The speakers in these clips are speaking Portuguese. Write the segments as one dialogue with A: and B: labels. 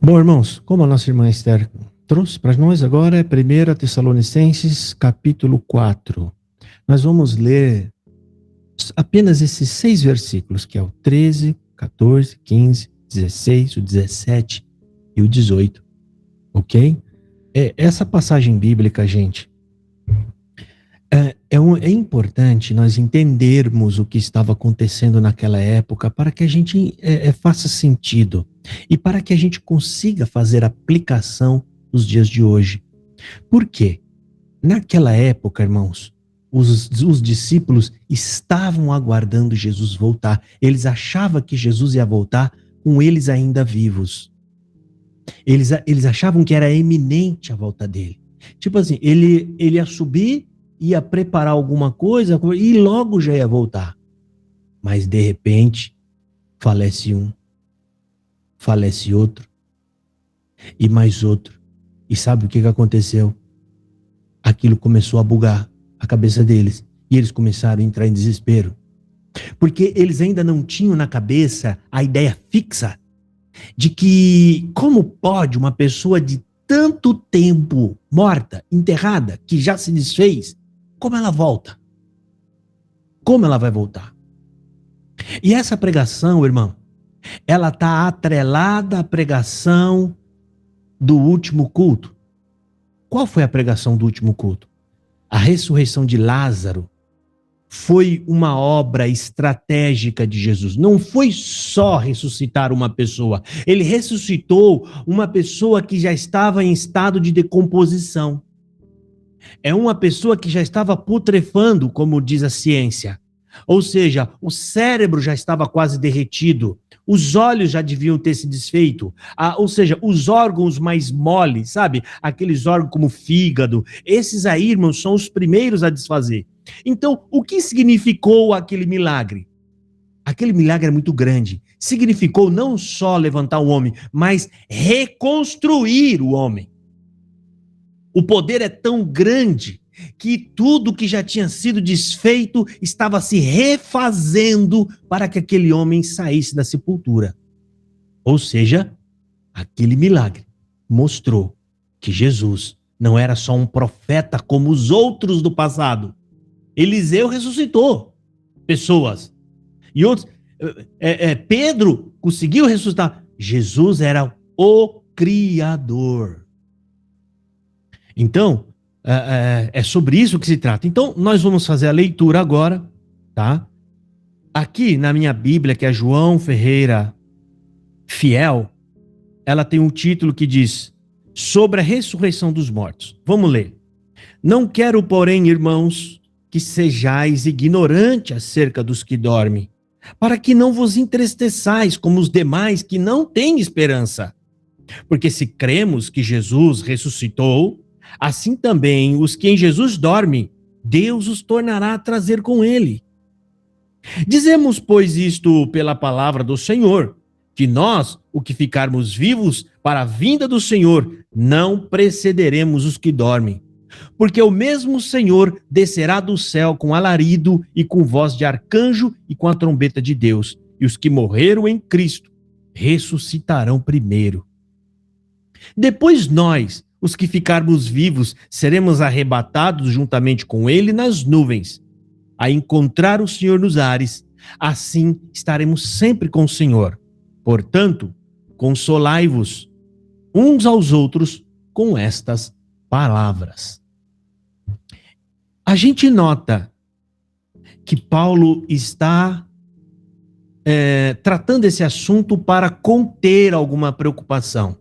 A: Bom, irmãos, como a nossa irmã Esther trouxe para nós agora é 1 Tessalonicenses, capítulo 4. Nós vamos ler apenas esses 6 versículos, que é o 13, 14, 15, 16, o 17 e o 18, ok? Essa passagem bíblica, gente, é importante nós entendermos o que estava acontecendo naquela época para que a gente faça sentido e para que a gente consiga fazer aplicação nos dias de hoje. Por quê? Naquela época, irmãos, os discípulos estavam aguardando Jesus voltar. Eles achavam que Jesus ia voltar com eles ainda vivos. Eles achavam que era iminente a volta dele. Tipo assim, ele ia subir, ia preparar alguma coisa e logo já ia voltar. Mas de repente, falece um, falece outro e mais outro. E sabe o que aconteceu? Aquilo começou a bugar a cabeça deles e eles começaram a entrar em desespero. Porque eles ainda não tinham na cabeça a ideia fixa de que como pode uma pessoa de tanto tempo morta, enterrada, que já se desfez, como ela volta? Como ela vai voltar? E essa pregação, irmão, ela está atrelada à pregação do último culto. Qual foi a pregação do último culto? A ressurreição de Lázaro foi uma obra estratégica de Jesus. Não foi só ressuscitar uma pessoa. Ele ressuscitou uma pessoa que já estava em estado de decomposição. É uma pessoa que já estava putrefando, como diz a ciência. Ou seja, o cérebro já estava quase derretido. Os olhos já deviam ter se desfeito. Ou seja, os órgãos mais moles, sabe? Aqueles órgãos como o fígado. Esses aí, irmãos, são os primeiros a desfazer. Então, o que significou aquele milagre? Aquele milagre é muito grande. Significou não só levantar o homem, mas reconstruir o homem. O poder é tão grande que tudo que já tinha sido desfeito estava se refazendo para que aquele homem saísse da sepultura. Ou seja, aquele milagre mostrou que Jesus não era só um profeta como os outros do passado. Eliseu ressuscitou pessoas. E outros, Pedro conseguiu ressuscitar. Jesus era o Criador. Então, é sobre isso que se trata. Então, nós vamos fazer a leitura agora, tá? Aqui na minha Bíblia, que é João Ferreira Fiel, ela tem um título que diz sobre a ressurreição dos mortos. Vamos ler. Não quero, porém, irmãos, que sejais ignorantes acerca dos que dormem, para que não vos entristeçais como os demais que não têm esperança. Porque se cremos que Jesus ressuscitou, assim também os que em Jesus dormem, Deus os tornará a trazer com ele. Dizemos, pois, isto pela palavra do Senhor, que nós, o que ficarmos vivos para a vinda do Senhor, não precederemos os que dormem. Porque o mesmo Senhor descerá do céu com alarido e com voz de arcanjo e com a trombeta de Deus, e os que morreram em Cristo ressuscitarão primeiro. Depois nós, os que ficarmos vivos, seremos arrebatados juntamente com ele nas nuvens, a encontrar o Senhor nos ares. Assim estaremos sempre com o Senhor. Portanto, consolai-vos uns aos outros com estas palavras. A gente nota que Paulo está tratando esse assunto para conter alguma preocupação.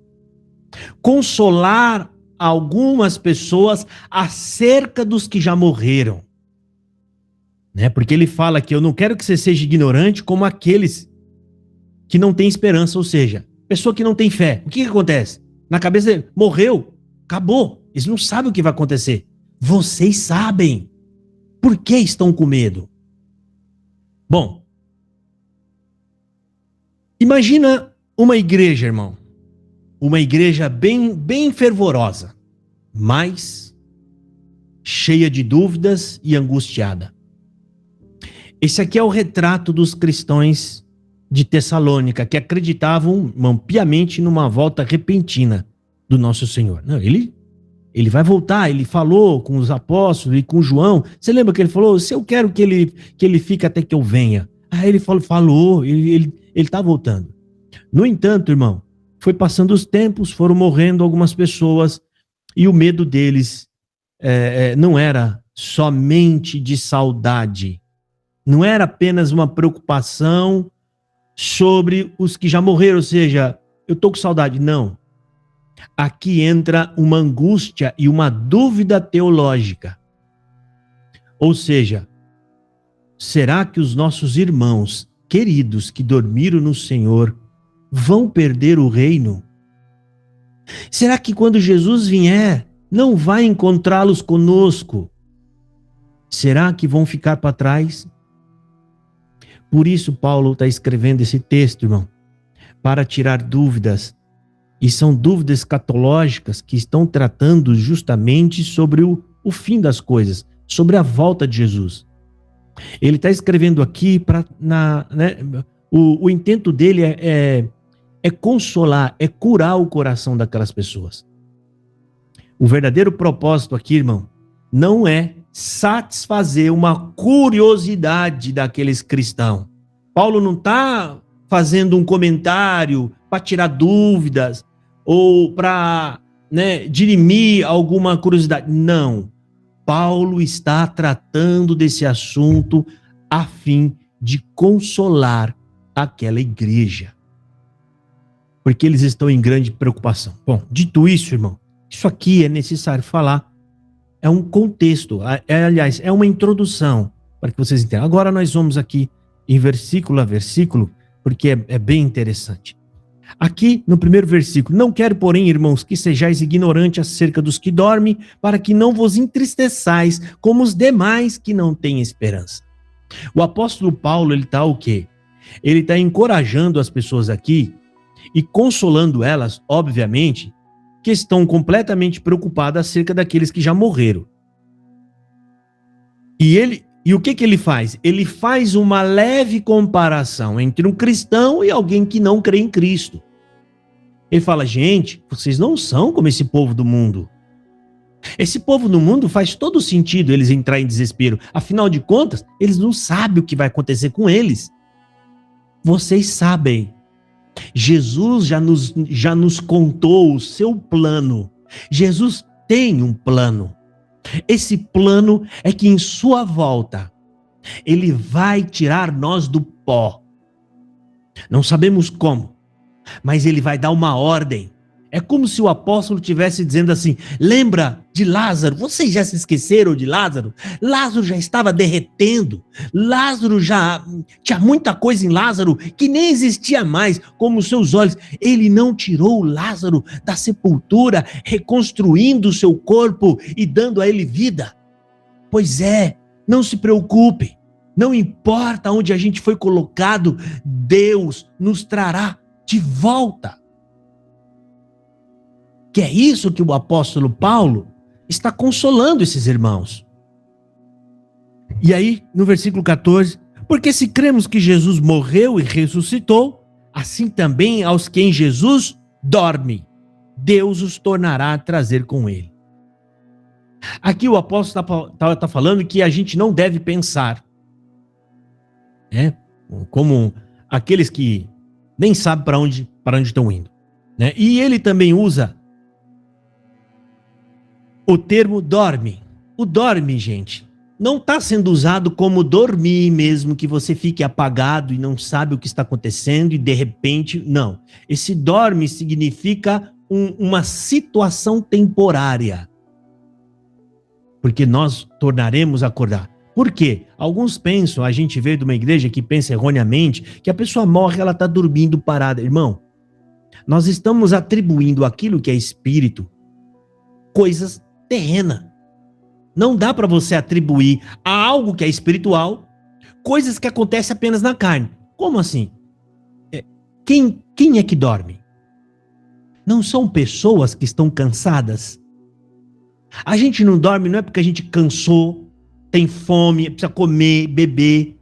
A: Consolar algumas pessoas acerca dos que já morreram. Né? Porque ele fala que eu não quero que você seja ignorante como aqueles que não têm esperança, ou seja, pessoa que não tem fé. O que acontece? Na cabeça dele, morreu, acabou. Eles não sabem o que vai acontecer. Vocês sabem. Por que estão com medo? Bom, imagina uma igreja, irmão. Uma igreja bem fervorosa, mas cheia de dúvidas e angustiada. Esse aqui é o retrato dos cristãos de Tessalônica, que acreditavam piamente numa volta repentina do nosso Senhor. Não, ele vai voltar, ele falou com os apóstolos e com João. Você lembra que ele falou, se eu quero que ele fique até que eu venha. Aí ele falou, ele está voltando. No entanto, irmão, foi passando os tempos, foram morrendo algumas pessoas, e o medo deles não era somente de saudade, não era apenas uma preocupação sobre os que já morreram, ou seja, eu estou com saudade. Não. Aqui entra uma angústia e uma dúvida teológica. Ou seja, será que os nossos irmãos queridos que dormiram no Senhor vão perder o reino? Será que quando Jesus vier, não vai encontrá-los conosco? Será que vão ficar para trás? Por isso Paulo está escrevendo esse texto, irmão, para tirar dúvidas. E são dúvidas escatológicas que estão tratando justamente sobre o fim das coisas, sobre a volta de Jesus. Ele está escrevendo aqui o intento dele é consolar, é curar o coração daquelas pessoas. O verdadeiro propósito aqui, irmão, não é satisfazer uma curiosidade daqueles cristãos. Paulo não está fazendo um comentário para tirar dúvidas ou para dirimir alguma curiosidade. Não. Paulo está tratando desse assunto a fim de consolar aquela igreja, porque eles estão em grande preocupação. Bom, dito isso, irmão, isso aqui é necessário falar, é um contexto, aliás, é uma introdução, para que vocês entendam. Agora nós vamos aqui em versículo a versículo, porque é bem interessante. Aqui no primeiro versículo, não quero, porém, irmãos, que sejais ignorantes acerca dos que dormem, para que não vos entristeçais como os demais que não têm esperança. O apóstolo Paulo, ele está o quê? Ele está encorajando as pessoas aqui e consolando elas, obviamente, que estão completamente preocupadas acerca daqueles que já morreram. E o que ele faz? Ele faz uma leve comparação entre um cristão e alguém que não crê em Cristo. Ele fala, gente, vocês não são como esse povo do mundo. Esse povo do mundo faz todo sentido eles entrarem em desespero. Afinal de contas, eles não sabem o que vai acontecer com eles. Vocês sabem. Jesus já nos contou o seu plano. Jesus tem um plano. Esse plano é que em sua volta, ele vai tirar nós do pó. Não sabemos como, mas ele vai dar uma ordem. É como se o apóstolo estivesse dizendo assim, lembra de Lázaro? Vocês já se esqueceram de Lázaro? Lázaro já estava derretendo. Lázaro já tinha muita coisa em Lázaro que nem existia mais, como os seus olhos. Ele não tirou Lázaro da sepultura, reconstruindo o seu corpo e dando a ele vida. Pois é, não se preocupe. Não importa onde a gente foi colocado, Deus nos trará de volta. Que é isso que o apóstolo Paulo está consolando esses irmãos. E aí, no versículo 14, porque se cremos que Jesus morreu e ressuscitou, assim também aos que em Jesus dorme, Deus os tornará a trazer com ele. Aqui o apóstolo está falando que a gente não deve pensar, como aqueles que nem sabem para onde estão indo. E ele também usa o termo dorme. O dorme, gente, não está sendo usado como dormir mesmo, que você fique apagado e não sabe o que está acontecendo e de repente, não. Esse dorme significa uma situação temporária. Porque nós tornaremos a acordar. Por quê? Alguns pensam, a gente veio de uma igreja que pensa erroneamente, que a pessoa morre, ela está dormindo parada. Irmão, nós estamos atribuindo aquilo que é espírito, coisas terrenas. Não dá para você atribuir a algo que é espiritual coisas que acontecem apenas na carne. Como assim? Quem é que dorme? Não são pessoas que estão cansadas? A gente não dorme não é porque a gente cansou, tem fome, precisa comer, beber.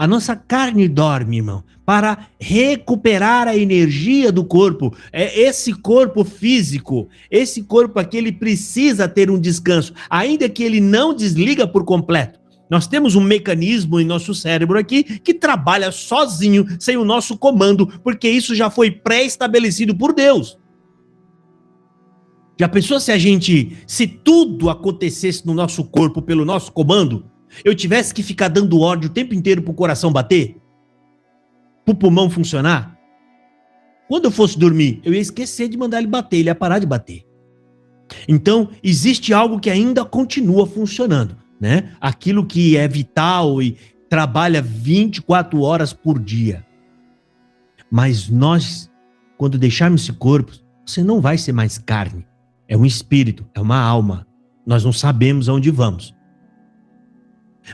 A: A nossa carne dorme, irmão, para recuperar a energia do corpo. É esse corpo físico, esse corpo aqui, ele precisa ter um descanso, ainda que ele não desliga por completo. Nós temos um mecanismo em nosso cérebro aqui que trabalha sozinho, sem o nosso comando, porque isso já foi pré-estabelecido por Deus. Já pensou se tudo acontecesse no nosso corpo pelo nosso comando, eu tivesse que ficar dando ordem o tempo inteiro pro coração bater? Pro pulmão funcionar? Quando eu fosse dormir, eu ia esquecer de mandar ele bater, ele ia parar de bater. Então, existe algo que ainda continua funcionando, né? Aquilo que é vital e trabalha 24 horas por dia. Mas nós, quando deixarmos esse corpo, você não vai ser mais carne. É um espírito, é uma alma. Nós não sabemos aonde vamos.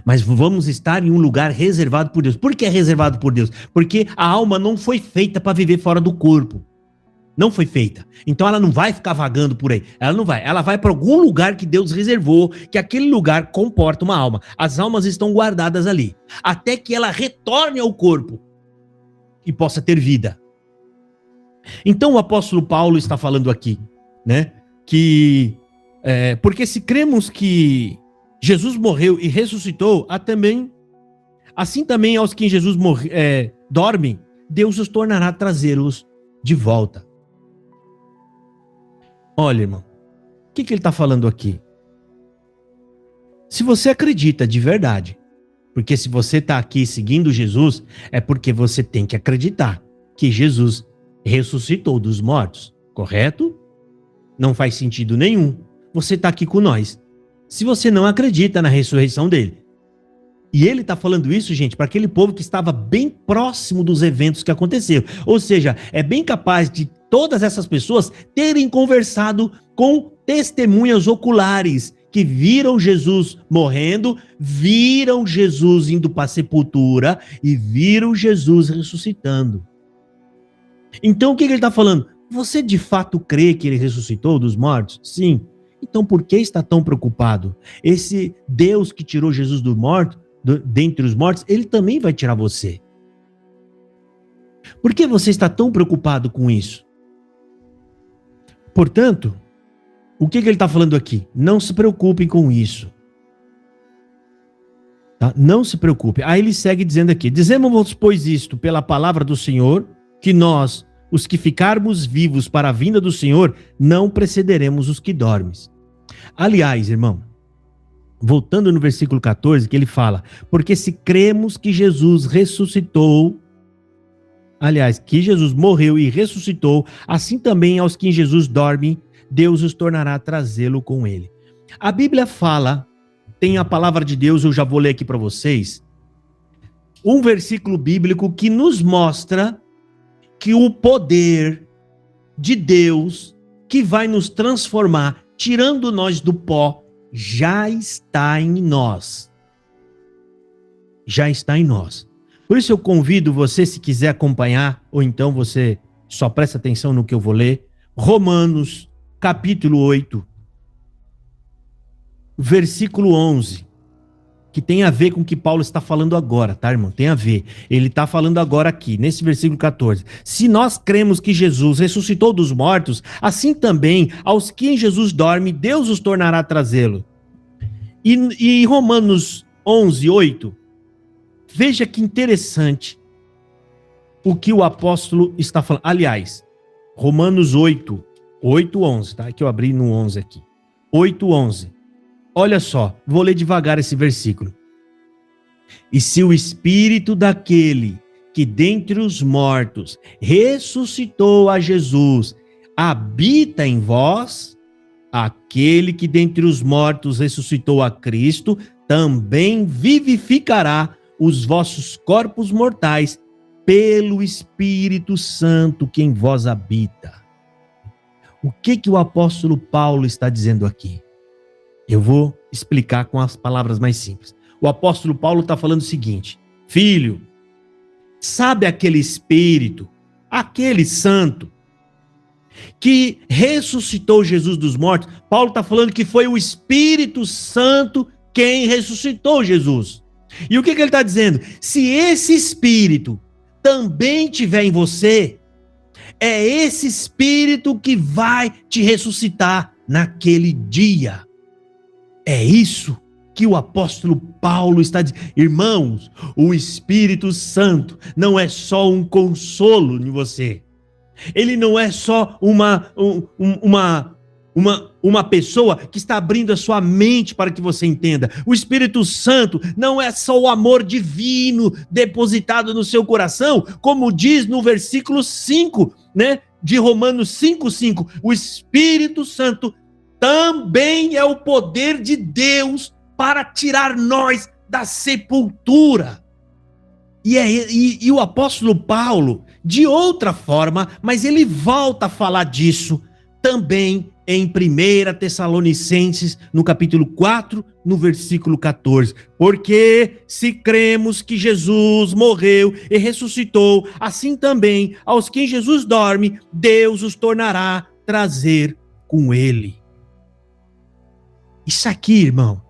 A: Mas vamos estar em um lugar reservado por Deus. Por que é reservado por Deus? Porque a alma não foi feita para viver fora do corpo. Não foi feita. Então ela não vai ficar vagando por aí. Ela não vai. Ela vai para algum lugar que Deus reservou, que aquele lugar comporta uma alma. As almas estão guardadas ali. Até que ela retorne ao corpo e possa ter vida. Então o apóstolo Paulo está falando aqui, né? Porque se cremos que Jesus morreu e ressuscitou, assim também aos que em Jesus dormem, Deus os tornará trazê-los de volta. Olha, irmão, o que ele está falando aqui? Se você acredita de verdade, porque se você está aqui seguindo Jesus, é porque você tem que acreditar que Jesus ressuscitou dos mortos, correto? Não faz sentido nenhum você está aqui com nós se você não acredita na ressurreição dele. E ele está falando isso, gente, para aquele povo que estava bem próximo dos eventos que aconteceram. Ou seja, é bem capaz de todas essas pessoas terem conversado com testemunhas oculares que viram Jesus morrendo, viram Jesus indo para a sepultura e viram Jesus ressuscitando. Então o que ele está falando? Você de fato crê que ele ressuscitou dos mortos? Sim. Então por que está tão preocupado? Esse Deus que tirou Jesus dentre os mortos, ele também vai tirar você. Por que você está tão preocupado com isso? Portanto, o que ele está falando aqui? Não se preocupem com isso. Tá? Não se preocupe. Aí ele segue dizendo aqui: dizemos, pois, isto pela palavra do Senhor, que nós, os que ficarmos vivos para a vinda do Senhor, não precederemos os que dormem. Aliás, irmão, voltando no versículo 14, que ele fala: porque se cremos que Jesus ressuscitou, que Jesus morreu e ressuscitou, assim também aos que em Jesus dormem, Deus os tornará a trazê-lo com ele. A Bíblia fala, tem a palavra de Deus, eu já vou ler aqui para vocês, um versículo bíblico que nos mostra que o poder de Deus que vai nos transformar, tirando nós do pó, já está em nós. Já está em nós. Por isso eu convido você, se quiser acompanhar, ou então você só presta atenção no que eu vou ler, Romanos, capítulo 8, versículo 11, que tem a ver com o que Paulo está falando agora, tá, irmão? Tem a ver. Ele está falando agora aqui, nesse versículo 14. Se nós cremos que Jesus ressuscitou dos mortos, assim também, aos que em Jesus dorme, Deus os tornará a trazê-lo. E Romanos 11, 8, veja que interessante o que o apóstolo está falando. Aliás, Romanos 8, 11, tá? Que eu abri no 11 aqui. 8, 11. Olha só, vou ler devagar esse versículo. E se o espírito daquele que dentre os mortos ressuscitou a Jesus habita em vós, aquele que dentre os mortos ressuscitou a Cristo também vivificará os vossos corpos mortais pelo Espírito Santo que em vós habita. O que o apóstolo Paulo está dizendo aqui? Eu vou explicar com as palavras mais simples. O apóstolo Paulo está falando o seguinte: filho, sabe aquele Espírito, aquele Santo, que ressuscitou Jesus dos mortos? Paulo está falando que foi o Espírito Santo quem ressuscitou Jesus. E o que ele está dizendo? Se esse Espírito também tiver em você, é esse Espírito que vai te ressuscitar naquele dia. É isso que o apóstolo Paulo está dizendo. Irmãos, o Espírito Santo não é só um consolo em você. Ele não é só uma pessoa que está abrindo a sua mente para que você entenda. O Espírito Santo não é só o amor divino depositado no seu coração, como diz no versículo 5, né, de Romanos 5:5. O Espírito Santo também é o poder de Deus para tirar nós da sepultura. E o apóstolo Paulo, de outra forma, mas ele volta a falar disso também em 1 Tessalonicenses, no capítulo 4, no versículo 14. Porque se cremos que Jesus morreu e ressuscitou, assim também aos que em Jesus dorme, Deus os tornará trazer com ele. Isso aqui, irmão,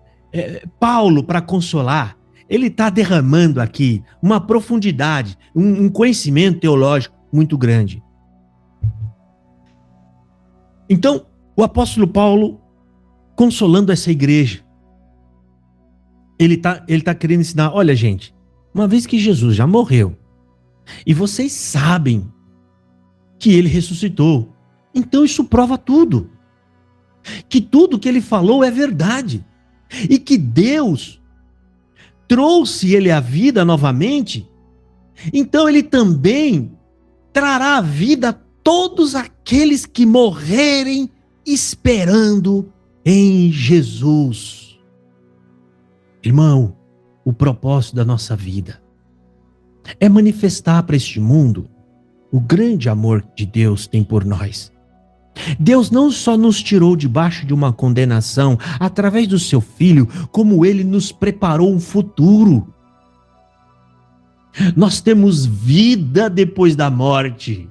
A: Paulo, para consolar, ele está derramando aqui uma profundidade, um conhecimento teológico muito grande. Então, o apóstolo Paulo, consolando essa igreja, ele tá querendo ensinar, olha gente, uma vez que Jesus já morreu, e vocês sabem que ele ressuscitou, então isso prova tudo. Que tudo que ele falou é verdade. E que Deus trouxe ele à vida novamente, então ele também trará à vida todos aqueles que morrerem esperando em Jesus. Irmão, o propósito da nossa vida é manifestar para este mundo o grande amor que Deus tem por nós. Deus não só nos tirou debaixo de uma condenação através do seu Filho, como Ele nos preparou um futuro. Nós temos vida depois da morte,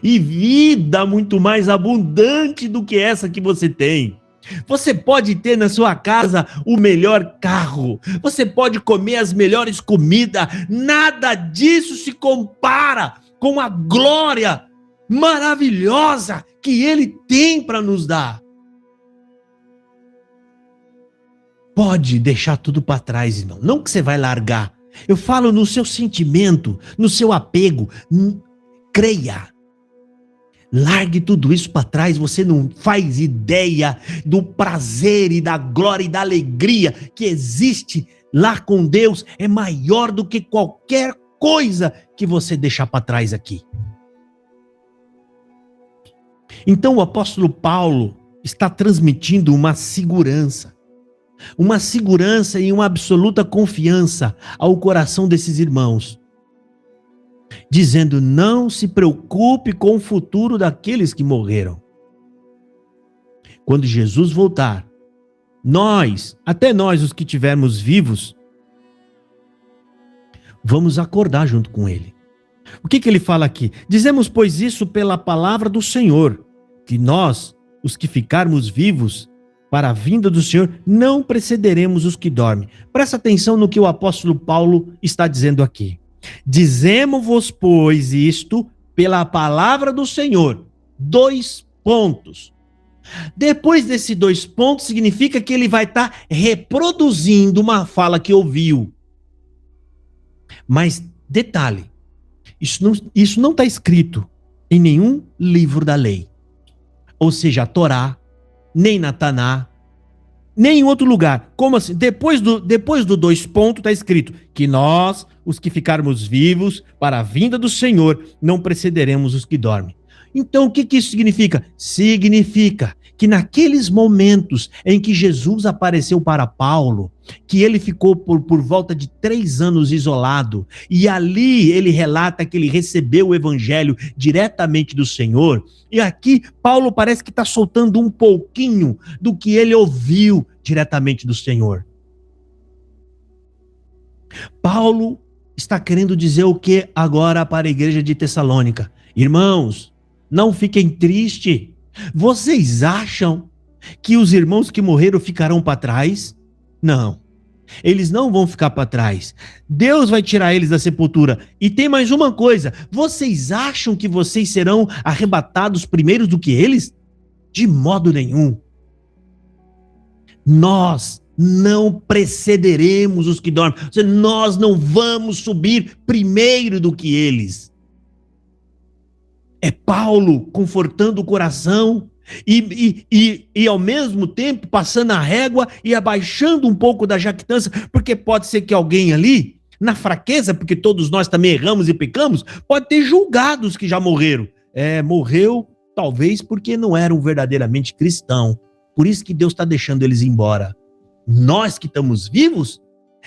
A: e vida muito mais abundante do que essa que você tem. Você pode ter na sua casa o melhor carro, você pode comer as melhores comidas, nada disso se compara com a glória maravilhosa que Ele tem para nos dar. Pode deixar tudo para trás, irmão. Não que você vai largar. Eu falo no seu sentimento, no seu apego. Creia. Largue tudo isso para trás. Você não faz ideia do prazer e da glória e da alegria que existe lá com Deus. É maior do que qualquer coisa que você deixar para trás aqui. Então o apóstolo Paulo está transmitindo uma segurança e uma absoluta confiança ao coração desses irmãos, dizendo: não se preocupe com o futuro daqueles que morreram. Quando Jesus voltar, até nós os que estivermos vivos, vamos acordar junto com ele. O que ele fala aqui? Dizemos, pois, isso pela palavra do Senhor, que nós, os que ficarmos vivos para a vinda do Senhor, não precederemos os que dormem. Presta atenção no que o apóstolo Paulo está dizendo aqui. Dizemos-vos, pois, isto pela palavra do Senhor. 2 pontos. Depois desses 2 pontos, significa que ele vai estar reproduzindo uma fala que ouviu. Mas, detalhe, isso não está escrito em nenhum livro da lei. Ou seja, a Torá, nem na Taná, nem em outro lugar. Como assim? Depois do 2 pontos está escrito que nós, os que ficarmos vivos para a vinda do Senhor, não precederemos os que dormem. Então, o que isso significa? Significa que naqueles momentos em que Jesus apareceu para Paulo, que ele ficou por volta de 3 anos isolado, e ali ele relata que ele recebeu o evangelho diretamente do Senhor, e aqui Paulo parece que está soltando um pouquinho do que ele ouviu diretamente do Senhor. Paulo está querendo dizer o que agora para a igreja de Tessalônica? Irmãos, não fiquem tristes. Vocês acham que os irmãos que morreram ficarão para trás? Não. Eles não vão ficar para trás. Deus vai tirar eles da sepultura. E tem mais uma coisa: vocês acham que vocês serão arrebatados primeiro do que eles? De modo nenhum. Nós não precederemos os que dormem. Nós não vamos subir primeiro do que eles. É Paulo confortando o coração e ao mesmo tempo passando a régua e abaixando um pouco da jactância, porque pode ser que alguém ali, na fraqueza, porque todos nós também erramos e pecamos, pode ter julgado os que já morreram. Morreu talvez porque não eram verdadeiramente cristãos. Por isso que Deus está deixando eles embora. Nós que estamos vivos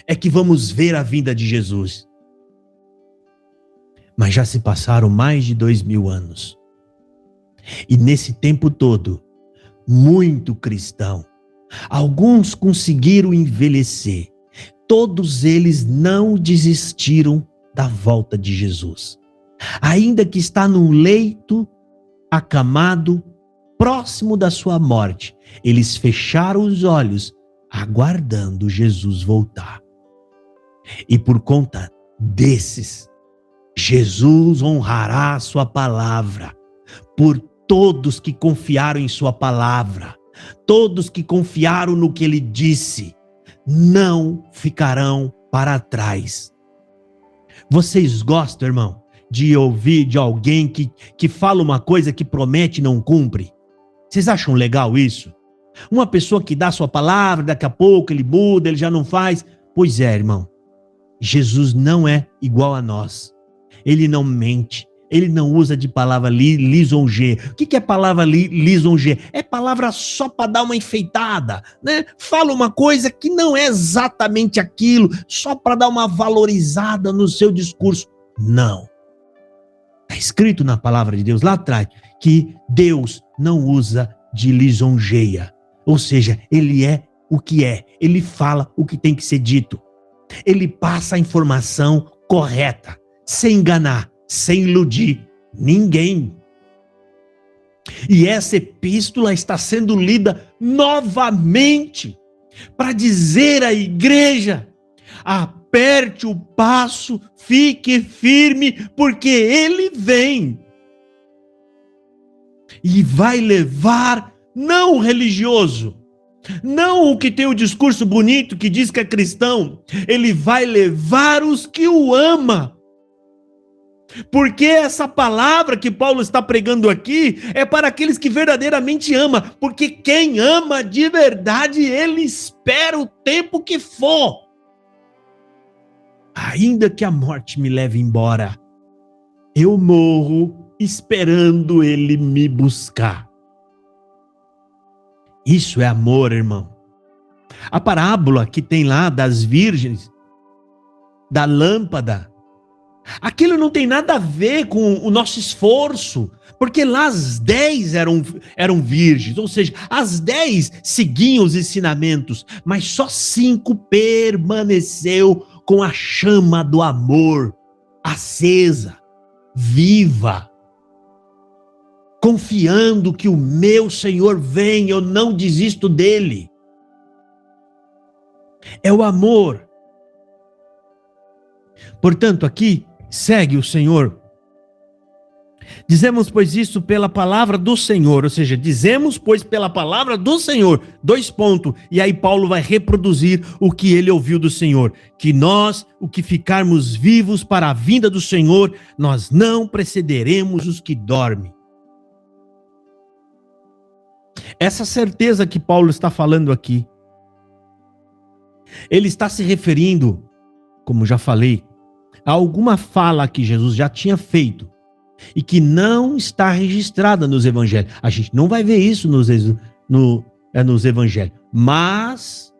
A: é que vamos ver a vinda de Jesus. Mas já se passaram mais de 2000 anos. E nesse tempo todo, muito cristão. Alguns conseguiram envelhecer. Todos eles não desistiram da volta de Jesus. Ainda que está num leito, acamado, próximo da sua morte, eles fecharam os olhos, aguardando Jesus voltar. E por conta desses, Jesus honrará a sua palavra por todos que confiaram em sua palavra, todos que confiaram no que ele disse, não ficarão para trás. Vocês gostam, irmão, de ouvir de alguém que fala uma coisa que promete e não cumpre? Vocês acham legal isso? Uma pessoa que dá sua palavra, daqui a pouco ele muda, ele já não faz. Pois é, irmão, Jesus não é igual a nós. Ele não mente, ele não usa de palavra lisonjeia. O que é palavra lisonjeia? É palavra só para dar uma enfeitada, né? Fala uma coisa que não é exatamente aquilo, só para dar uma valorizada no seu discurso. Não. Está escrito na palavra de Deus lá atrás que Deus não usa de lisonjeia. Ou seja, ele é o que é, ele fala o que tem que ser dito. Ele passa a informação correta, sem enganar, sem iludir ninguém. E essa epístola está sendo lida novamente para dizer à igreja: aperte o passo, fique firme, porque ele vem. E vai levar não o religioso, não o que tem o discurso bonito, que diz que é cristão, ele vai levar os que o amam. Porque essa palavra que Paulo está pregando aqui é para aqueles que verdadeiramente amam, porque quem ama de verdade, ele espera o tempo que for. Ainda que a morte me leve embora, eu morro esperando ele me buscar. Isso é amor, irmão. A parábola que tem lá das virgens, da lâmpada, aquilo não tem nada a ver com o nosso esforço, porque lá as 10 eram virgens, ou seja, as 10 seguiam os ensinamentos, mas só 5 permaneceu com a chama do amor acesa, viva, confiando que o meu Senhor vem, eu não desisto dele. É o amor. Portanto, aqui segue o Senhor. Dizemos, pois, isso pela palavra do Senhor, ou seja, dizemos, pois, pela palavra do Senhor, 2 pontos, e aí Paulo vai reproduzir o que ele ouviu do Senhor, que nós, o que ficarmos vivos para a vinda do Senhor, nós não precederemos os que dormem. Essa certeza que Paulo está falando aqui, ele está se referindo, como já falei, a alguma fala que Jesus já tinha feito e que não está registrada nos evangelhos. A gente não vai ver isso nos evangelhos. Mas,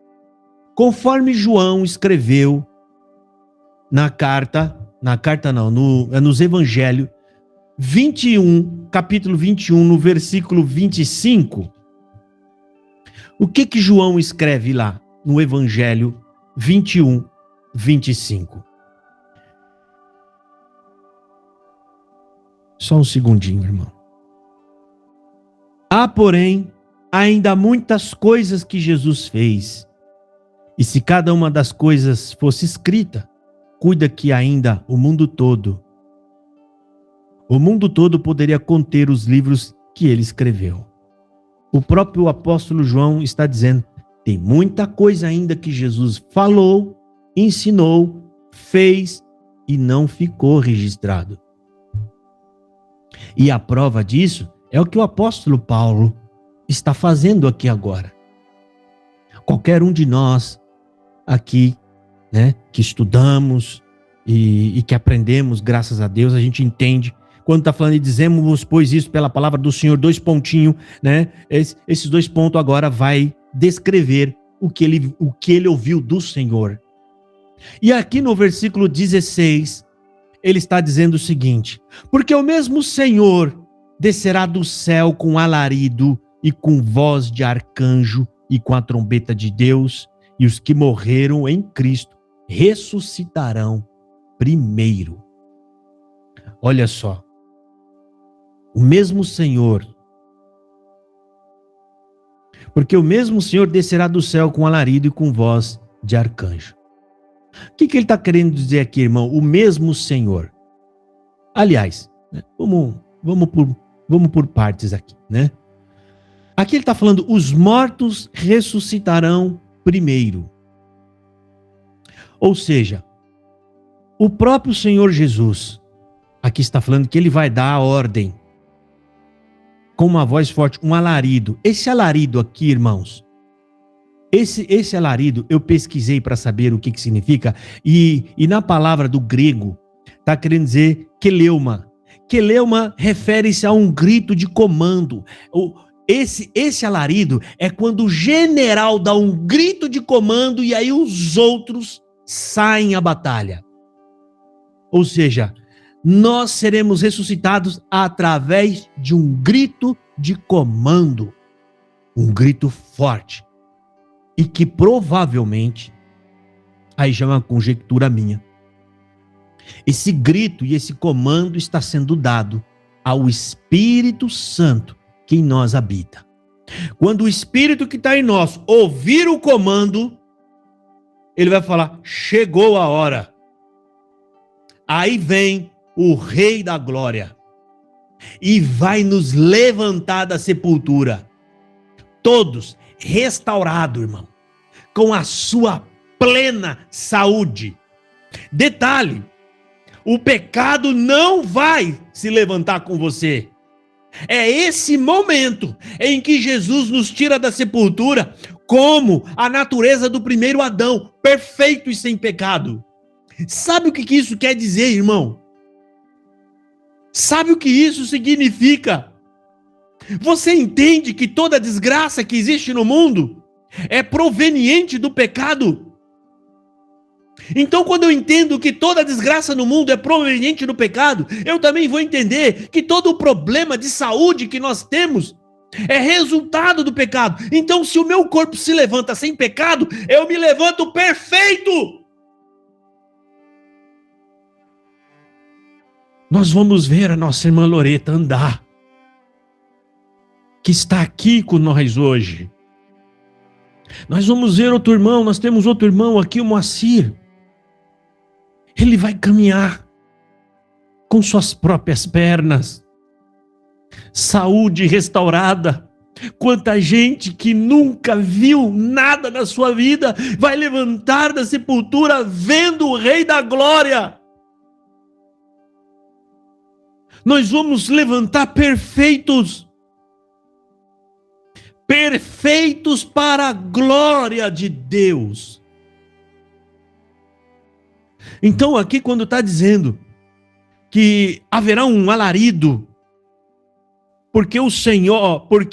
A: conforme João escreveu nos evangelhos, 21, capítulo 21, no versículo 25, o que João escreve lá no evangelho 21, 25? Só um segundinho, irmão. Há, porém, ainda muitas coisas que Jesus fez, E se cada uma das coisas fosse escrita, cuida que ainda o mundo todo poderia conter os livros que ele escreveu. O próprio apóstolo João está dizendo, tem muita coisa ainda que Jesus falou, ensinou, fez e não ficou registrado. E a prova disso é o que o apóstolo Paulo está fazendo aqui agora. Qualquer um de nós aqui, né, que estudamos e que aprendemos, graças a Deus, a gente entende. Quando está falando e dizemos, pois isso pela palavra do Senhor, 2 pontinhos, né? Esses 2 pontos agora vai descrever o que ele ouviu do Senhor. E aqui no versículo 16, ele está dizendo o seguinte, porque o mesmo Senhor descerá do céu com alarido e com voz de arcanjo e com a trombeta de Deus, e os que morreram em Cristo ressuscitarão primeiro. Olha só, o mesmo Senhor, porque o mesmo Senhor descerá do céu com alarido e com voz de arcanjo. O que ele está querendo dizer aqui, irmão? O mesmo Senhor. Aliás, né, vamos por partes aqui, né? Aqui ele está falando, os mortos ressuscitarão primeiro. Ou seja, o próprio Senhor Jesus, aqui está falando que ele vai dar a ordem, com uma voz forte, um alarido. Esse alarido aqui, irmãos, esse alarido eu pesquisei para saber o que significa, e na palavra do grego está querendo dizer queleuma. Queleuma refere-se a um grito de comando. Esse alarido é quando o general dá um grito de comando e aí os outros saem à batalha. Ou seja, nós seremos ressuscitados através de um grito de comando, um grito forte, e que provavelmente, aí já é uma conjectura minha, esse grito e esse comando está sendo dado ao Espírito Santo que em nós habita. Quando o Espírito que está em nós ouvir o comando, ele vai falar, chegou a hora. Aí vem o Rei da Glória e vai nos levantar da sepultura, todos restaurados, irmão, com a sua plena saúde. Detalhe, o pecado não vai se levantar com você. É esse momento em que Jesus nos tira da sepultura como a natureza do primeiro Adão, perfeito e sem pecado. Sabe o que isso quer dizer, irmão? Sabe o que isso significa? Você entende que toda desgraça que existe no mundo é proveniente do pecado? Então, quando eu entendo que toda desgraça no mundo é proveniente do pecado, eu também vou entender que todo o problema de saúde que nós temos é resultado do pecado. Então, se o meu corpo se levanta sem pecado, eu me levanto perfeito. Nós vamos ver a nossa irmã Loreta andar, que está aqui com nós hoje. Nós vamos ver outro irmão, nós temos outro irmão aqui, o Moacir. Ele vai caminhar com suas próprias pernas, saúde restaurada. Quanta gente que nunca viu nada na sua vida vai levantar da sepultura vendo o Rei da Glória. Nós vamos levantar perfeitos, perfeitos para a glória de Deus. Então aqui quando está dizendo que haverá um alarido, porque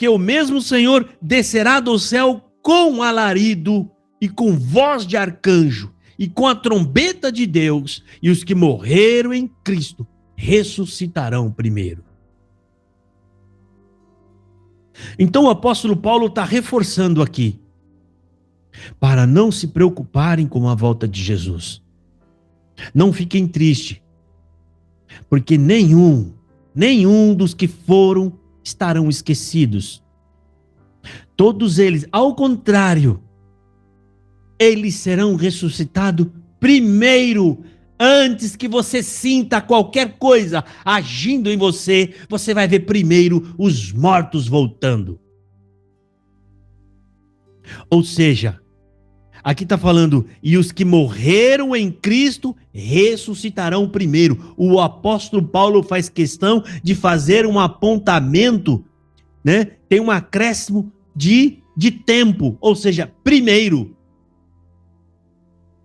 A: o mesmo Senhor descerá do céu com alarido e com voz de arcanjo e com a trombeta de Deus, e os que morreram em Cristo ressuscitarão primeiro. Então o apóstolo Paulo está reforçando aqui, para não se preocuparem com a volta de Jesus. Não fiquem tristes, porque nenhum dos que foram estarão esquecidos. Todos eles, ao contrário, eles serão ressuscitados primeiro. Antes que você sinta qualquer coisa agindo em você, você vai ver primeiro os mortos voltando. Ou seja, aqui está falando, e os que morreram em Cristo ressuscitarão primeiro. O apóstolo Paulo faz questão de fazer um apontamento, né? Tem um acréscimo de tempo, ou seja, primeiro.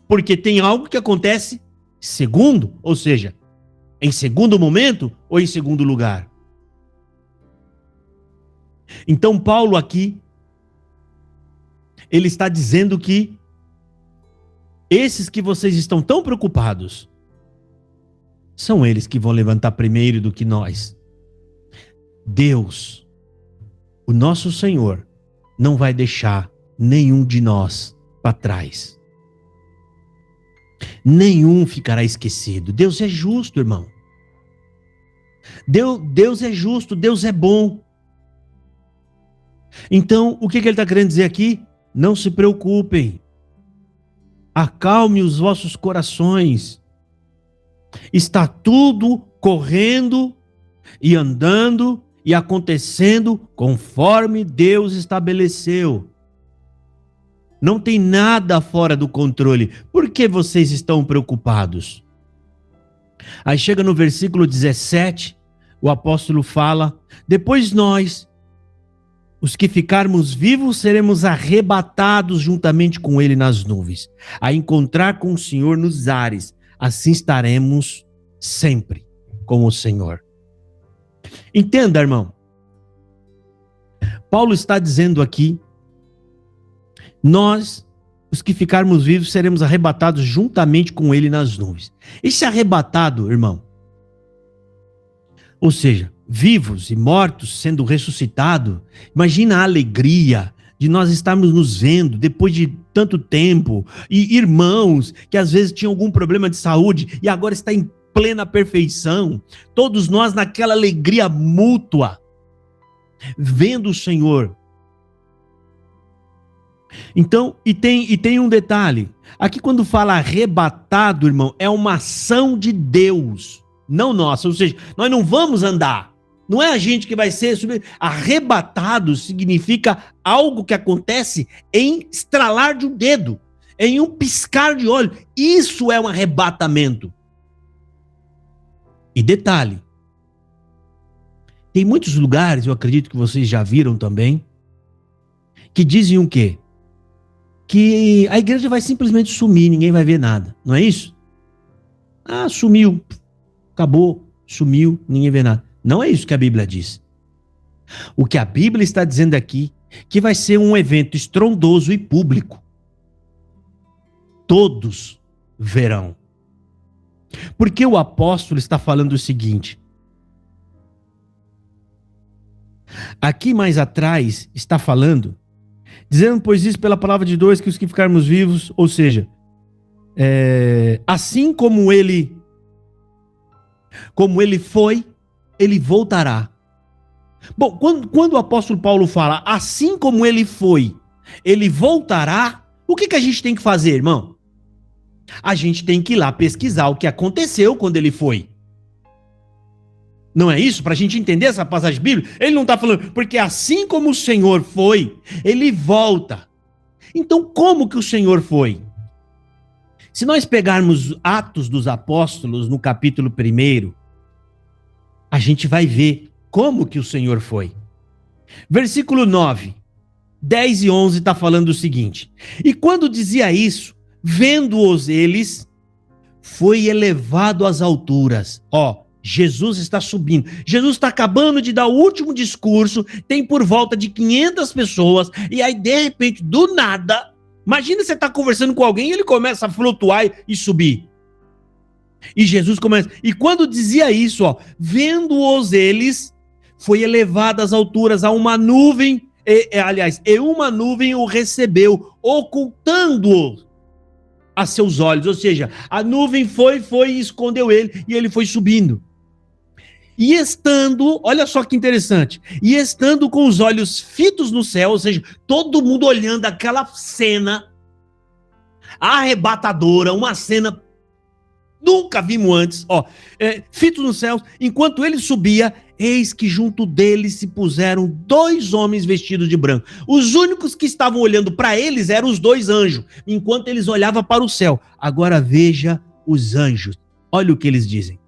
A: Porque tem algo que acontece segundo, ou seja, em segundo momento ou em segundo lugar. Então Paulo aqui, ele está dizendo que esses que vocês estão tão preocupados, são eles que vão levantar primeiro do que nós. Deus, o nosso Senhor, não vai deixar nenhum de nós para trás. Nenhum ficará esquecido. Deus é justo, irmão. Deus é justo, Deus é bom. Então, o que ele está querendo dizer aqui? Não se preocupem. Acalme os vossos corações. Está tudo correndo e andando e acontecendo conforme Deus estabeleceu. Não tem nada fora do controle. Por que vocês estão preocupados? Aí chega no versículo 17, o apóstolo fala: depois nós, os que ficarmos vivos, seremos arrebatados juntamente com ele nas nuvens, a encontrar com o Senhor nos ares. Assim estaremos sempre com o Senhor. Entenda, irmão. Paulo está dizendo aqui, nós, os que ficarmos vivos, seremos arrebatados juntamente com ele nas nuvens. Esse arrebatado, irmão, ou seja, vivos e mortos sendo ressuscitados, imagina a alegria de nós estarmos nos vendo depois de tanto tempo, e irmãos que às vezes tinham algum problema de saúde e agora está em plena perfeição, todos nós naquela alegria mútua, vendo o Senhor. Então, e tem um detalhe, aqui quando fala arrebatado, irmão, é uma ação de Deus, não nossa, ou seja, nós não vamos andar, não é a gente que vai ser arrebatado, significa algo que acontece em estralar de um dedo, em um piscar de olho, isso é um arrebatamento. E detalhe, tem muitos lugares, eu acredito que vocês já viram também, que dizem o quê? Que a igreja vai simplesmente sumir, ninguém vai ver nada, não é isso? Ah, sumiu, acabou, sumiu, ninguém vê nada. Não é isso que a Bíblia diz. O que a Bíblia está dizendo aqui, que vai ser um evento estrondoso e público. Todos verão. Porque o apóstolo está falando o seguinte, aqui mais atrás está falando, dizendo, pois isso pela palavra de Deus, que os que ficarmos vivos, ou seja, assim como ele foi, ele voltará. Bom, quando o apóstolo Paulo fala, assim como ele foi, ele voltará, o que a gente tem que fazer, irmão? A gente tem que ir lá pesquisar o que aconteceu quando ele foi. Não é isso? Para a gente entender essa passagem bíblica, ele não está falando, porque assim como o Senhor foi, ele volta. Então, como que o Senhor foi? Se nós pegarmos Atos dos Apóstolos, no capítulo 1, a gente vai ver como que o Senhor foi. Versículo 9, 10 e 11 está falando o seguinte: e quando dizia isso, vendo-os eles, foi elevado às alturas. Jesus está subindo. Jesus está acabando de dar o último discurso, tem por volta de 500 pessoas, e aí de repente, do nada, imagina você está conversando com alguém e ele começa a flutuar e subir. E Jesus começa, e quando dizia isso, vendo-os eles, foi elevado às alturas a uma nuvem, e uma nuvem o recebeu, ocultando-o a seus olhos, ou seja, a nuvem foi e escondeu ele, e ele foi subindo. E estando, olha só que interessante, e estando com os olhos fitos no céu, ou seja, todo mundo olhando aquela cena, arrebatadora, uma cena nunca vimos antes. Fitos nos céus, enquanto ele subia, eis que junto dele se puseram 2 homens vestidos de branco. Os únicos que estavam olhando para eles eram os 2 anjos, enquanto eles olhavam para o céu. Agora veja os anjos. Olha o que eles dizem.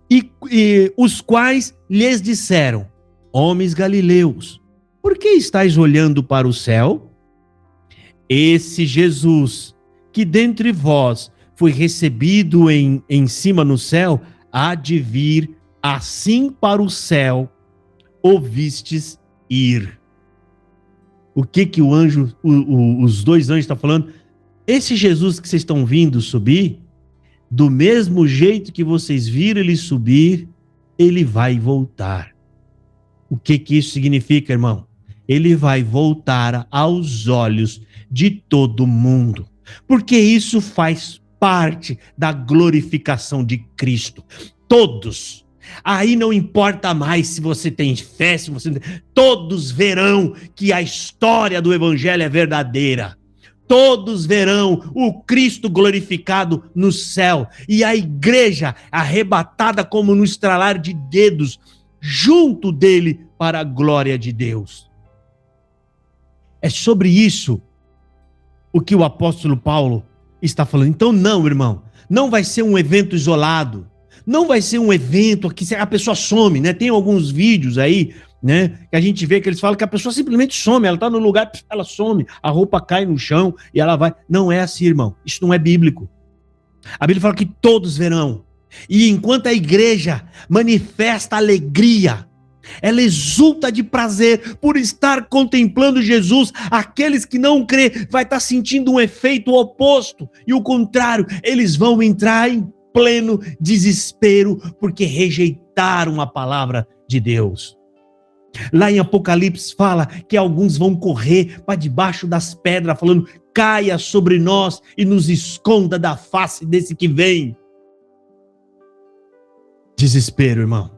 A: E os quais lhes disseram: homens galileus, por que estáis olhando para o céu? Esse Jesus, que dentre vós foi recebido em cima no céu, há de vir assim para o céu, ouvistes ir. O que o anjo, os 2 anjos estão falando? Esse Jesus que vocês estão vindo subir, do mesmo jeito que vocês viram ele subir, ele vai voltar. O que isso significa, irmão? Ele vai voltar aos olhos de todo mundo, porque isso faz parte da glorificação de Cristo. Todos. Aí não importa mais se você tem fé, se você... Todos verão que a história do evangelho é verdadeira. Todos verão o Cristo glorificado no céu e a igreja arrebatada como no estralar de dedos junto dele para a glória de Deus. É sobre isso o que o apóstolo Paulo está falando. Então não, irmão, não vai ser um evento isolado. Não vai ser um evento que a pessoa some, né? Tem alguns vídeos aí, né, que a gente vê que eles falam que a pessoa simplesmente some, ela está no lugar, ela some, a roupa cai no chão e ela vai. Não é assim, irmão. Isso não é bíblico. A Bíblia fala que todos verão. E enquanto a igreja manifesta alegria, ela exulta de prazer por estar contemplando Jesus, aqueles que não crê vai estar sentindo um efeito oposto, e o contrário, eles vão entrar em pleno desespero porque rejeitaram a palavra de Deus. Lá em Apocalipse fala que alguns vão correr para debaixo das pedras, falando: caia sobre nós e nos esconda da face desse que vem. Desespero, irmão.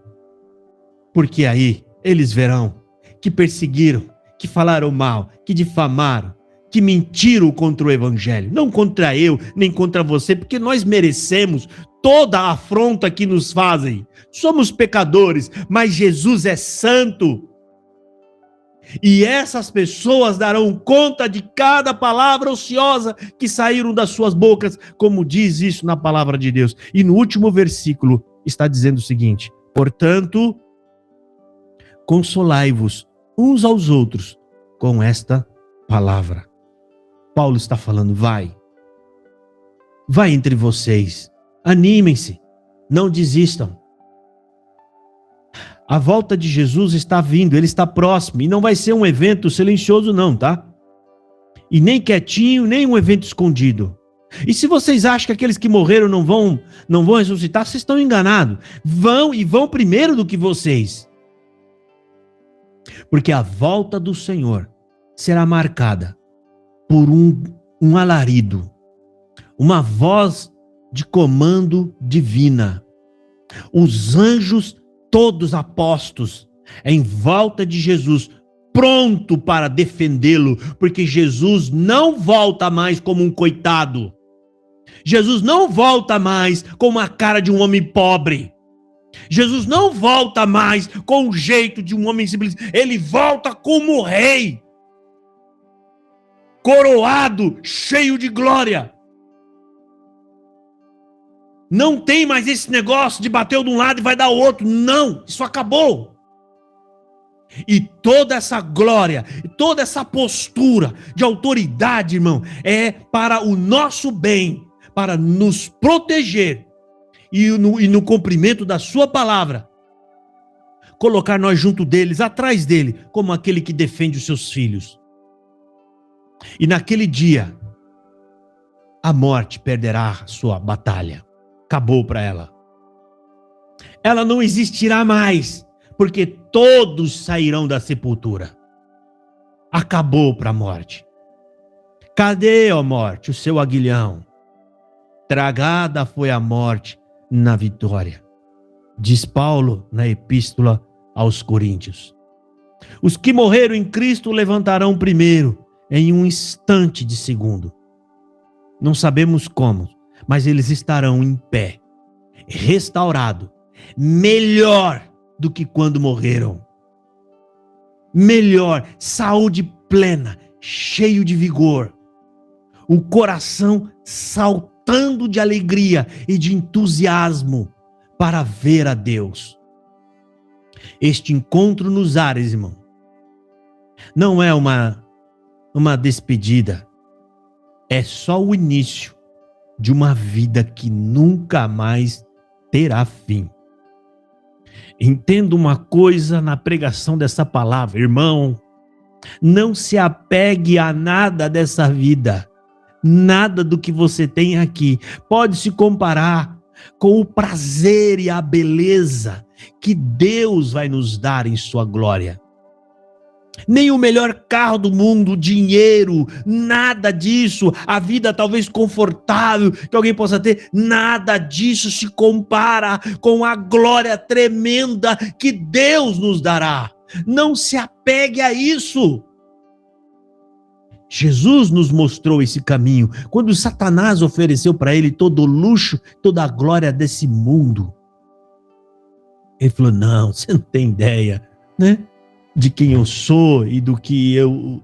A: Porque aí eles verão que perseguiram, que falaram mal, que difamaram, que mentiram contra o evangelho. Não contra eu, nem contra você, porque nós merecemos toda a afronta que nos fazem. Somos pecadores, mas Jesus é santo. E essas pessoas darão conta de cada palavra ociosa que saíram das suas bocas, como diz isso na palavra de Deus. E no último versículo está dizendo o seguinte: portanto, consolai-vos uns aos outros com esta palavra. Paulo está falando: vai entre vocês, animem-se, não desistam. A volta de Jesus está vindo, ele está próximo, e não vai ser um evento silencioso não, tá? E nem quietinho, nem um evento escondido. E se vocês acham que aqueles que morreram não vão ressuscitar, vocês estão enganados. Vão primeiro do que vocês. Porque a volta do Senhor será marcada por um alarido, uma voz de comando divina. Os anjos todos apostos em volta de Jesus, pronto para defendê-lo, porque Jesus não volta mais como um coitado. Jesus não volta mais com a cara de um homem pobre. Jesus não volta mais com o jeito de um homem simples. Ele volta como rei, coroado, cheio de glória. Não tem mais esse negócio de bater de um lado e vai dar o outro. Não, isso acabou. E toda essa glória, toda essa postura de autoridade, irmão, é para o nosso bem, para nos proteger e no cumprimento da sua palavra, colocar nós junto deles, atrás dele, como aquele que defende os seus filhos. E naquele dia, a morte perderá a sua batalha. Acabou para ela. Ela não existirá mais, porque todos sairão da sepultura. Acabou para a morte. Cadê, ó morte, o seu aguilhão? Tragada foi a morte na vitória. Diz Paulo na epístola aos Coríntios. Os que morreram em Cristo levantarão primeiro, em um instante de segundo. Não sabemos como, mas eles estarão em pé, restaurado, melhor do que quando morreram. Melhor, saúde plena, cheio de vigor, o coração saltando de alegria e de entusiasmo para ver a Deus. Este encontro nos ares, irmão, não é uma despedida, é só o início de uma vida que nunca mais terá fim. Entenda uma coisa na pregação dessa palavra, irmão, não se apegue a nada dessa vida, nada do que você tem aqui pode se comparar com o prazer e a beleza que Deus vai nos dar em sua glória. Nem o melhor carro do mundo, dinheiro, nada disso, a vida talvez confortável que alguém possa ter, nada disso se compara com a glória tremenda que Deus nos dará. Não se apegue a isso. Jesus nos mostrou esse caminho quando Satanás ofereceu para ele todo o luxo, toda a glória desse mundo. Ele falou, não, você não tem ideia, né? De quem eu sou e do que eu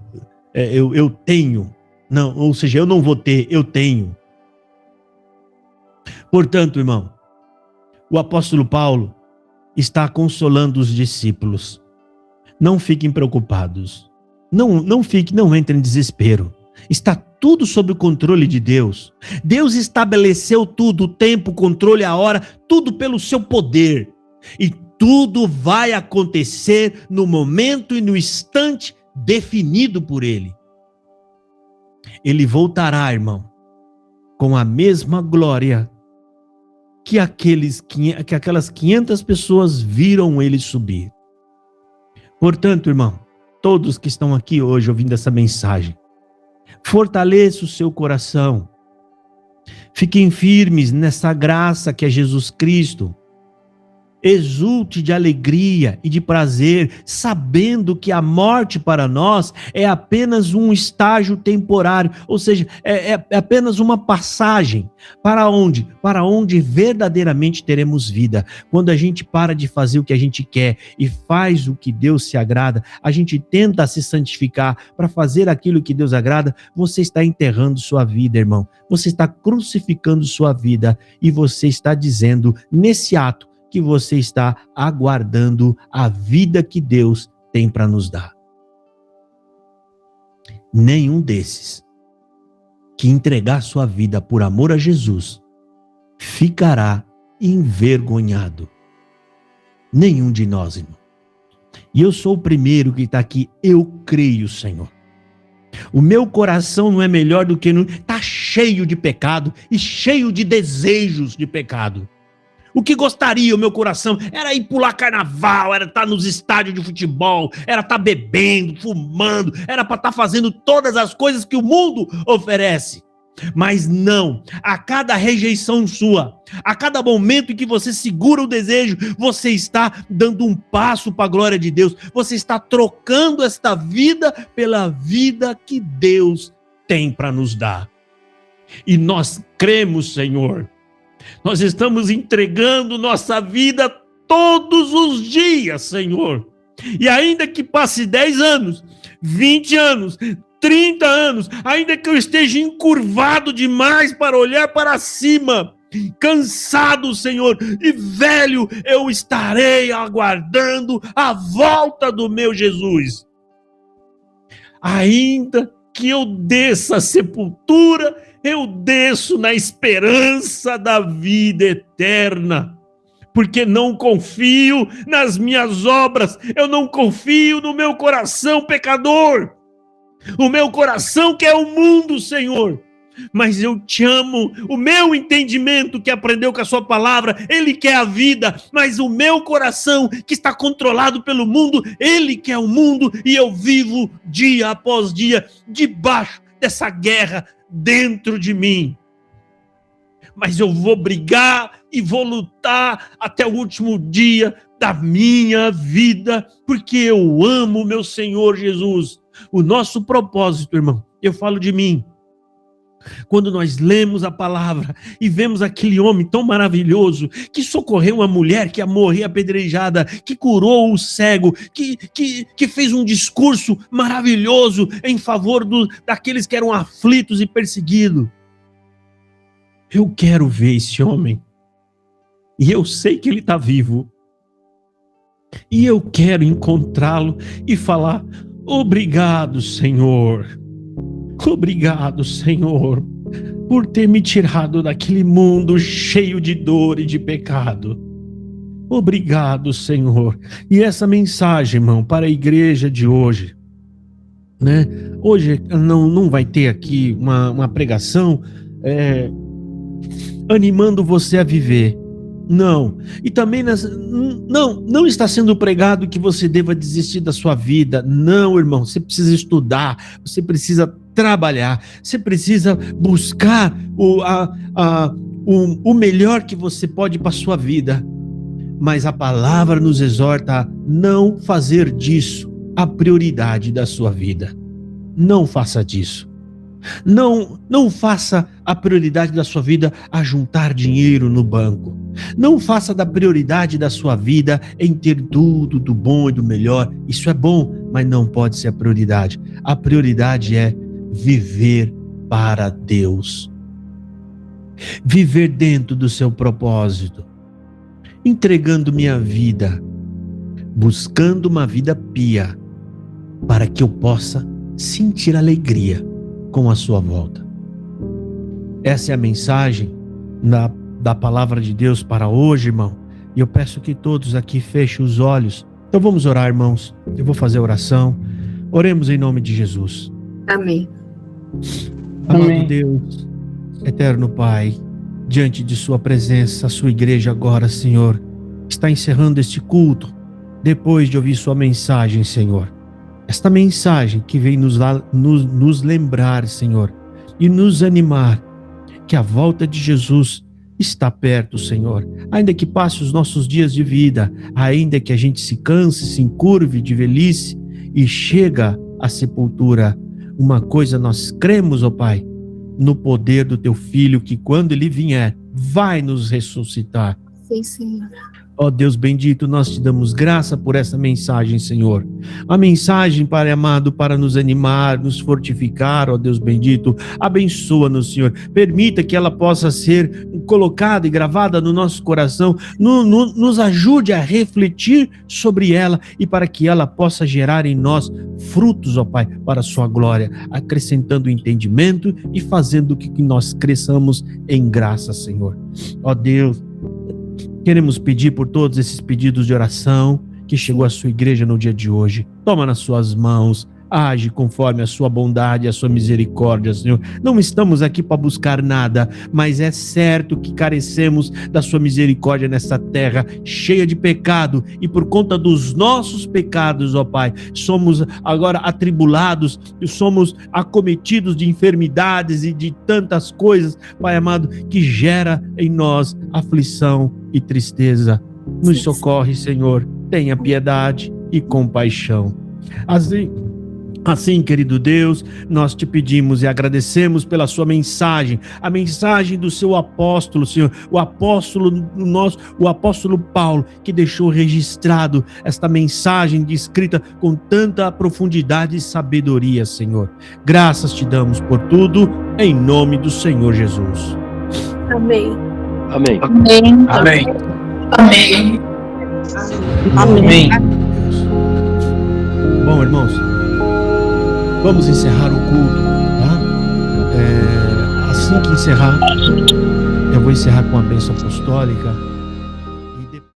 A: tenho. Não, ou seja, eu não vou ter, eu tenho. Portanto, irmão, o apóstolo Paulo está consolando os discípulos. Não fiquem preocupados. Não entrem em desespero. Está tudo sob o controle de Deus. Deus estabeleceu tudo, o tempo, o controle, a hora, tudo pelo seu poder. E tudo vai acontecer no momento e no instante definido por Ele. Ele voltará, irmão, com a mesma glória que aquelas 500 pessoas viram Ele subir. Portanto, irmão, todos que estão aqui hoje ouvindo essa mensagem, fortaleça o seu coração. Fiquem firmes nessa graça que é Jesus Cristo. Exulte de alegria e de prazer, sabendo que a morte para nós é apenas um estágio temporário, ou seja, é apenas uma passagem. Para onde? Para onde verdadeiramente teremos vida. Quando a gente para de fazer o que a gente quer e faz o que Deus se agrada, a gente tenta se santificar para fazer aquilo que Deus agrada, você está enterrando sua vida, irmão. Você está crucificando sua vida e você está dizendo, nesse ato, que você está aguardando a vida que Deus tem para nos dar. Nenhum desses que entregar sua vida por amor a Jesus ficará envergonhado. Nenhum de nós, irmão. E eu sou o primeiro que está aqui, eu creio, Senhor. O meu coração não é melhor do que está cheio de pecado e cheio de desejos de pecado. O que gostaria o meu coração era ir pular carnaval, era estar nos estádios de futebol, era estar bebendo, fumando, era para estar fazendo todas as coisas que o mundo oferece. Mas não, a cada rejeição sua, a cada momento em que você segura o desejo, você está dando um passo para a glória de Deus, você está trocando esta vida pela vida que Deus tem para nos dar. E nós cremos, Senhor, nós estamos entregando nossa vida todos os dias, Senhor. E ainda que passe 10 anos, 20 anos, 30 anos, ainda que eu esteja encurvado demais para olhar para cima, cansado, Senhor, e velho, eu estarei aguardando a volta do meu Jesus. Ainda que eu desça à sepultura, eu desço na esperança da vida eterna, porque não confio nas minhas obras, eu não confio no meu coração pecador, o meu coração que é o mundo, Senhor, mas eu te amo, o meu entendimento que aprendeu com a sua palavra, ele quer a vida, mas o meu coração que está controlado pelo mundo, ele quer o mundo, e eu vivo dia após dia, debaixo dessa guerra dentro de mim. Mas eu vou brigar e vou lutar até o último dia da minha vida, porque eu amo o meu Senhor Jesus. O nosso propósito, irmão, eu falo de mim, Quando nós lemos a palavra e vemos aquele homem tão maravilhoso que socorreu uma mulher que ia morrer apedrejada, que curou o cego, que fez um discurso maravilhoso em favor daqueles que eram aflitos e perseguidos. Eu quero ver esse homem. E eu sei que ele está vivo. E eu quero encontrá-lo e falar: obrigado, Senhor. Obrigado, Senhor, por ter me tirado daquele mundo cheio de dor e de pecado. Obrigado, Senhor. E essa mensagem, irmão, para a igreja de hoje, né? Hoje não vai ter aqui uma pregação animando você a viver. Não. E também não está sendo pregado que você deva desistir da sua vida. Não, irmão. Você precisa estudar, você precisa trabalhar, você precisa buscar o melhor que você pode para a sua vida. Mas a palavra nos exorta a não fazer disso a prioridade da sua vida. Não faça disso. Não faça a prioridade da sua vida a juntar dinheiro no banco. Não faça da prioridade da sua vida em ter tudo do bom e do melhor. Isso é bom, mas não pode ser a prioridade. A prioridade é viver para Deus. Viver dentro do seu propósito. Entregando minha vida. Buscando uma vida pia. Para que eu possa sentir alegria com a sua volta. Essa é a mensagem da palavra de Deus para hoje, irmão. E eu peço que todos aqui fechem os olhos. Então vamos orar, irmãos. Eu vou fazer a oração. Oremos em nome de Jesus.
B: Amém.
A: Amado Deus, eterno Pai, diante de sua presença, a sua igreja agora, Senhor, está encerrando este culto, depois de ouvir sua mensagem, Senhor. Esta mensagem que vem nos lembrar, Senhor, e nos animar que a volta de Jesus está perto, Senhor. Ainda que passe os nossos dias de vida, ainda que a gente se canse, se encurve de velhice e chega à sepultura, uma coisa nós cremos, ó Pai, no poder do Teu Filho, que quando Ele vier, vai nos ressuscitar.
B: Sim, Senhor.
A: Ó Deus bendito, nós te damos graça por essa mensagem, Senhor. A mensagem, Pai amado, para nos animar, nos fortificar, ó Deus bendito. Abençoa-nos, Senhor. Permita que ela possa ser colocada e gravada no nosso coração. Nos ajude a refletir sobre ela e para que ela possa gerar em nós frutos, ó Pai, para a sua glória, acrescentando entendimento e fazendo que nós cresçamos em graça, Senhor. Ó Deus, queremos pedir por todos esses pedidos de oração que chegou à sua igreja no dia de hoje. Toma nas suas mãos, age conforme a sua bondade e a sua misericórdia, Senhor. Não estamos aqui para buscar nada, mas é certo que carecemos da sua misericórdia nessa terra cheia de pecado, e por conta dos nossos pecados, ó Pai, somos agora atribulados, somos acometidos de enfermidades e de tantas coisas, Pai amado, que gera em nós aflição e tristeza. Nos socorre, Senhor, tenha piedade e compaixão. Assim, querido Deus, nós te pedimos e agradecemos pela sua mensagem, a mensagem do seu apóstolo, Senhor, o apóstolo Paulo, que deixou registrado esta mensagem escrita com tanta profundidade e sabedoria, Senhor. Graças te damos por tudo, em nome do Senhor Jesus.
B: Amém.
C: Amém.
B: Amém.
C: Amém.
B: Amém.
C: Amém.
A: Bom, irmãos, vamos encerrar o culto, tá? Assim que encerrar, eu vou encerrar com a bênção apostólica.